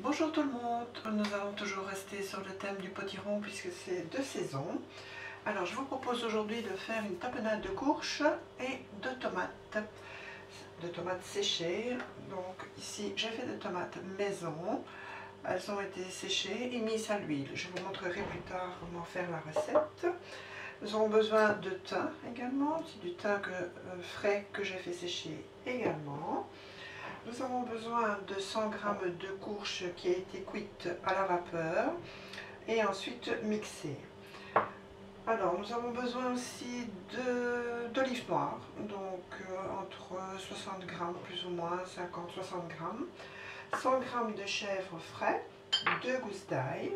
Bonjour tout le monde, nous allons toujours rester sur le thème du potiron puisque c'est de saison. Alors je vous propose aujourd'hui de faire une tapenade de courge et de tomates séchées. Donc ici j'ai fait des tomates maison, elles ont été séchées et mises à l'huile. Je vous montrerai plus tard comment faire la recette. Nous avons besoin de thym également, c'est du thym frais que j'ai fait sécher également. Nous avons besoin de 100 g de courge qui a été cuite à la vapeur et ensuite mixée. Alors nous avons besoin aussi d'olives noires, donc entre 60 g plus ou moins, 50-60 g, 100 g de chèvre frais, 2 gousses d'ail,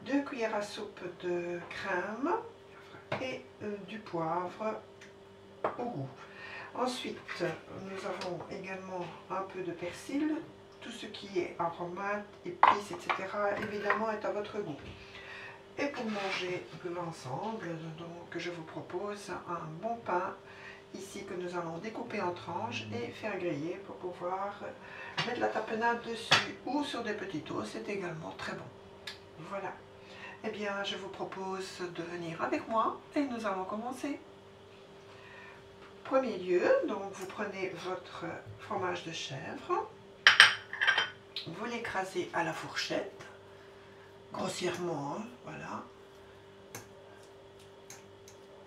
2 cuillères à soupe de crème et du poivre au goût. Ensuite, nous avons également un peu de persil, tout ce qui est aromates, épices, etc. évidemment est à votre goût. Et pour manger l'ensemble, donc je vous propose un bon pain ici que nous allons découper en tranches et faire griller pour pouvoir mettre la tapenade dessus ou sur des petits toasts, c'est également très bon. Voilà. Eh bien, je vous propose de venir avec moi et nous allons commencer. Premier lieu, donc vous prenez votre fromage de chèvre, vous l'écrasez à la fourchette, grossièrement, hein, voilà.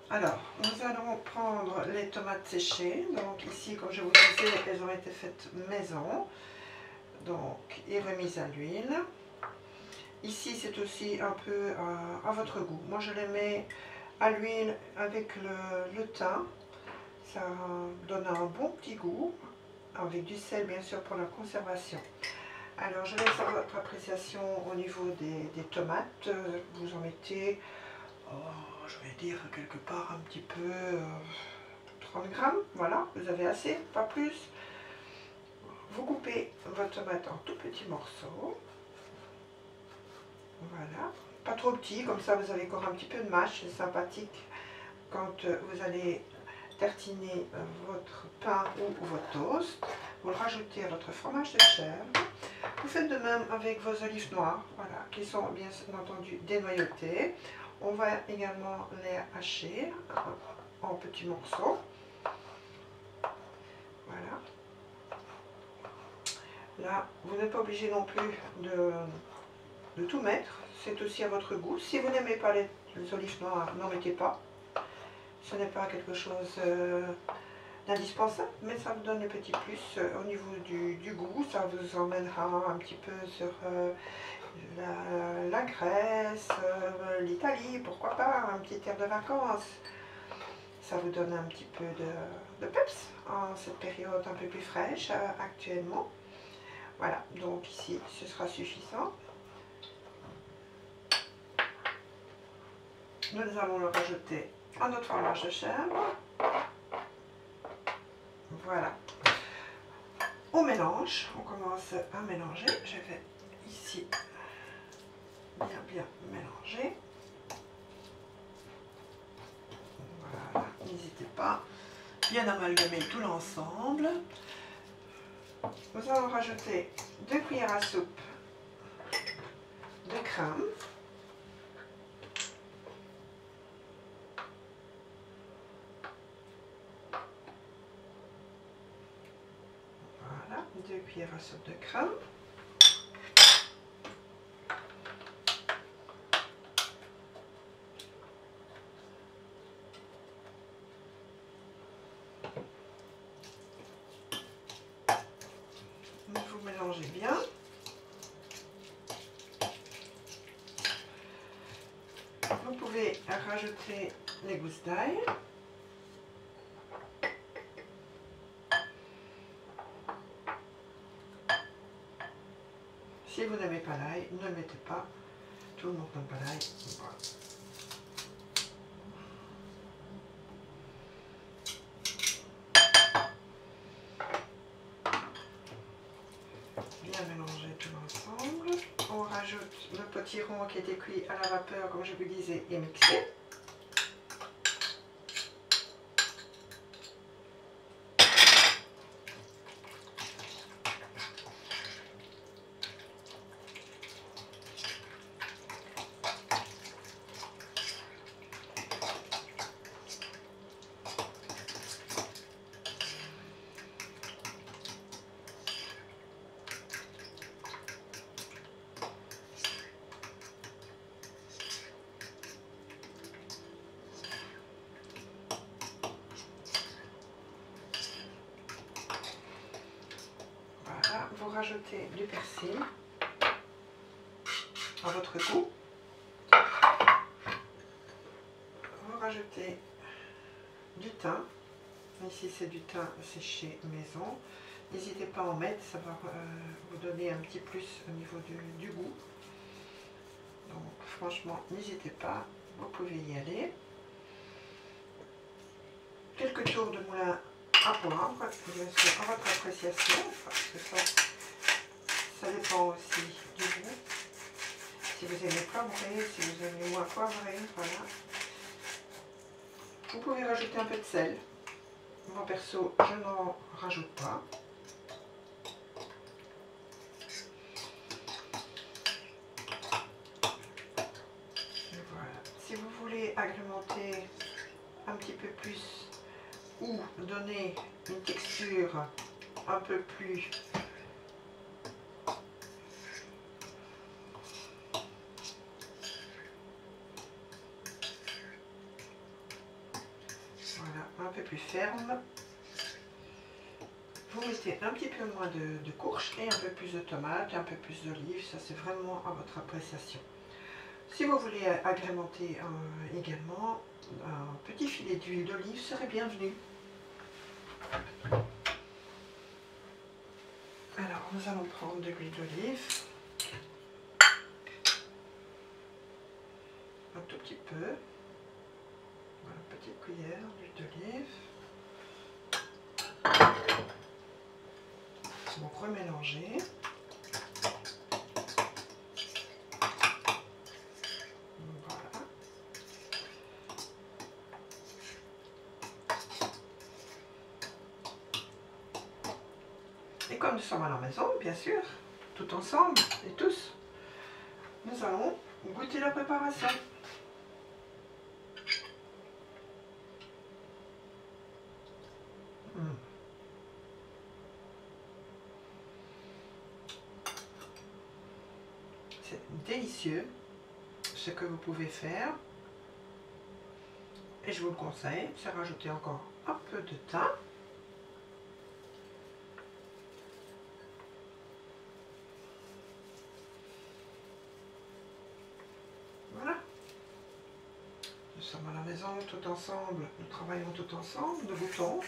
Alors, nous allons prendre les tomates séchées, donc ici, comme je vous disais, elles ont été faites maison, donc, et remises à l'huile. Ici, c'est aussi un peu à votre goût. Moi, je les mets à l'huile avec le thym. Ça donne un bon petit goût, avec du sel bien sûr pour la conservation. Alors je laisse à votre appréciation au niveau des tomates. Vous en mettez, je vais dire quelque part un petit peu 30 g, voilà, vous avez assez, pas plus. Vous coupez votre tomate en tout petits morceaux, voilà, pas trop petits, comme ça vous avez encore un petit peu de mâche, c'est sympathique quand vous allez tartiner votre pain ou votre toast. Vous le rajoutez à votre fromage de chèvre. Vous faites de même avec vos olives noires, voilà, qui sont bien entendu dénoyautées. On va également les hacher en petits morceaux. Voilà. Là, vous n'êtes pas obligé non plus de tout mettre. C'est aussi à votre goût. Si vous n'aimez pas les olives noires, n'en mettez pas. Ce n'est pas quelque chose d'indispensable, mais ça vous donne des petits plus au niveau du goût. Ça vous emmènera un petit peu sur la Grèce, l'Italie, pourquoi pas, un petit air de vacances. Ça vous donne un petit peu de peps en cette période un peu plus fraîche actuellement. Voilà, donc ici ce sera suffisant. Nous allons le rajouter à notre fromage de chèvre. Voilà. On mélange, on commence à mélanger. Je vais ici bien mélanger. Voilà, n'hésitez pas bien amalgamer tout l'ensemble. Nous allons rajouter 2 cuillères à soupe de crème. Voilà, 2 cuillères à soupe de crème. Vous mélangez bien. Vous pouvez rajouter les gousses d'ail. Si vous n'aimez pas l'ail, ne le mettez pas. Tout le monde n'aime pas l'ail. Voilà. Bien mélanger tout l'ensemble. On rajoute le potiron qui a été cuit à la vapeur, comme je vous disais, et mixé. rajouter du persil à votre goût. Vous rajoutez du thym. Ici c'est du thym séché maison. N'hésitez pas à en mettre, ça va vous donner un petit plus au niveau du goût. Donc franchement, n'hésitez pas, vous pouvez y aller. Quelques tours de moulin à poivre, bien sûr à votre appréciation, parce que ça dépend aussi du goût. Si vous aimez poivrer, si vous aimez moins poivrer, voilà. Vous pouvez rajouter un peu de sel. Moi perso, je n'en rajoute pas. Voilà. Si vous voulez agrémenter un petit peu plus ou donner une texture un peu plus un peu plus ferme, vous mettez un petit peu moins de courge et un peu plus de tomates, un peu plus d'olives, ça c'est vraiment à votre appréciation. Si vous voulez agrémenter également, un petit filet d'huile d'olive serait bienvenu. Alors nous allons prendre de l'huile d'olive, un tout petit peu, voilà, une petite cuillère d'huile d'olive. Donc remélanger. Voilà. Et comme nous sommes à la maison, bien sûr, tout ensemble et tous, nous allons goûter la préparation. C'est délicieux ce que vous pouvez faire. Et je vous le conseille, c'est rajouter encore un peu de thym. Voilà. Nous sommes à la maison tout ensemble, nous travaillons tout ensemble, nous goûtons.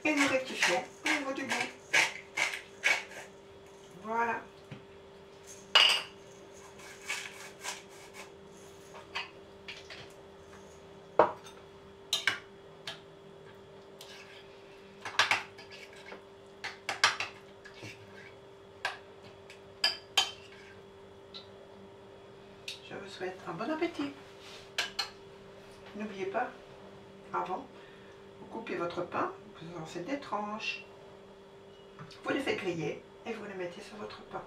Et nous rectifions au niveau du goût. Voilà. Je vous souhaite un bon appétit. N'oubliez pas, avant, vous coupez votre pain, vous en faites des tranches, vous les faites griller et vous les mettez sur votre pain.